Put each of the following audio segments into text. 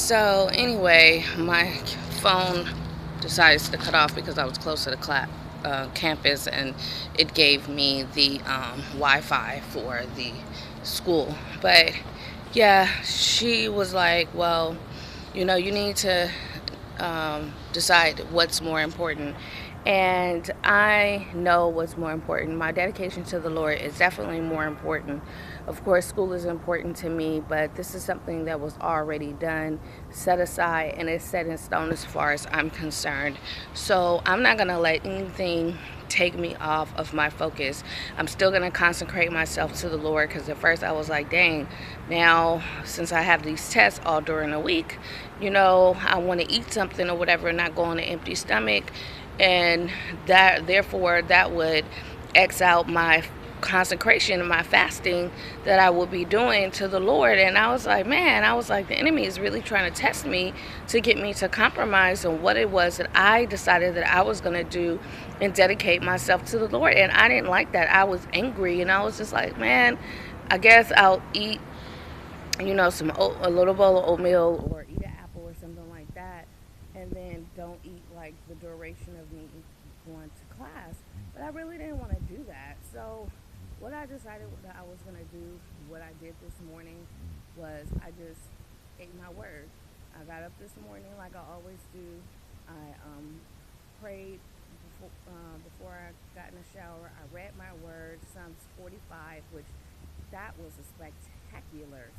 So anyway, my phone decided to cut off because I was close to the campus, and it gave me the Wi-Fi for the school. But yeah, she was like, well, you need to decide what's more important. And I know what's more important. My dedication to the Lord is definitely more important. Of course, school is important to me, but this is something that was already done, set aside, and it's set in stone as far as I'm concerned. So I'm not going to let anything take me off of my focus. I'm still going to consecrate myself to the Lord, because at first I was like, dang, now since I have these tests all during the week, I want to eat something or whatever and not go on an empty stomach. And therefore that would X out my consecration and my fasting that I would be doing to the Lord. And I was like, the enemy is really trying to test me to get me to compromise on what it was that I decided that I was going to do and dedicate myself to the Lord. And I didn't like that. I was angry, and I was just like, man, I guess I'll eat, a little bowl of oatmeal, or eat an apple or something like that, and then don't eat like the duration of me going to class. But I really didn't want to do that. So what I decided that I was going to do, what I did this morning, was I just ate my word. I got up this morning like I always do. I prayed before I got in the shower. I read my word, Psalms 45, which that was a spectacular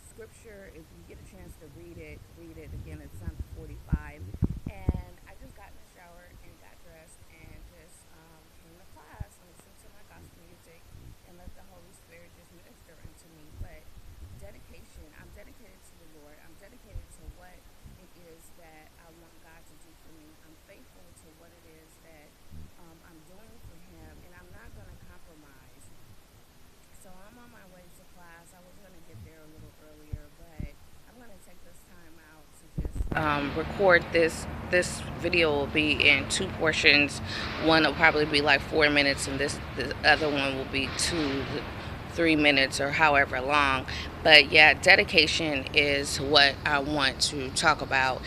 scripture. If you get a chance to read it again. It's Psalms 45. And I just got in the shower and got dressed and just came to class and listened to my gospel music and let the Holy Spirit just minister into me. But dedication, I'm dedicated to the Lord. I'm dedicated to what it is that I want God to do for me. I'm faithful to what it is that I'm doing for Him, and I'm not going to compromise. So I'm on my way to class. I was going to get there a little earlier, but I'm going to take this time out to just record this. This video will be in two portions. One will probably be like 4 minutes, and the other one will be 3 minutes or however long. But yeah, dedication is what I want to talk about.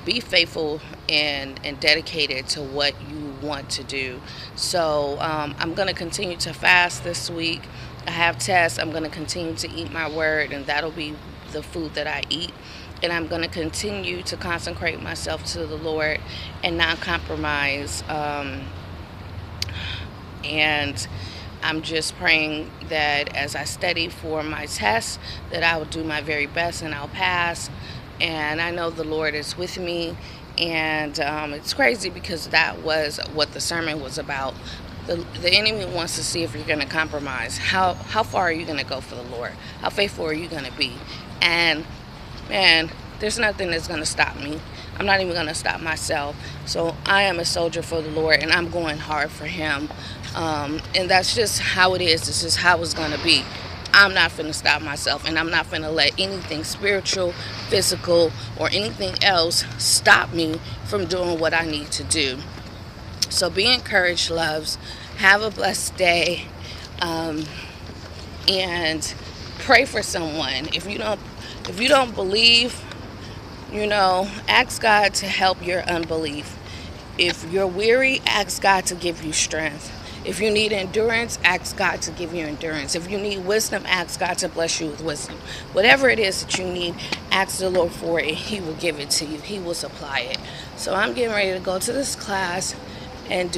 Be faithful and dedicated to what you want to do. So I'm going to continue to fast this week. I have tests. I'm going to continue to eat my word, and that'll be the food that I eat. And I'm going to continue to consecrate myself to the Lord and not compromise. And I'm just praying that as I study for my tests, that I will do my very best and I'll pass. And I know the Lord is with me. And it's crazy because that was what the sermon was about. The enemy wants to see if you're going to compromise. How far are you going to go for the Lord? How faithful are you going to be? And man, there's nothing that's going to stop me. I'm not even going to stop myself. So I am a soldier for the Lord, and I'm going hard for Him. And that's just how it is. This is how it's going to be. I'm not going to stop myself, and I'm not going to let anything spiritual, physical, or anything else stop me from doing what I need to do. So be encouraged, loves. Have a blessed day. And pray for someone. If you don't believe, ask God to help your unbelief. If you're weary, ask God to give you strength. If you need endurance, ask God to give you endurance. If you need wisdom, ask God to bless you with wisdom. Whatever it is that you need, ask the Lord for it, and He will give it to you. He will supply it. So I'm getting ready to go to this class and do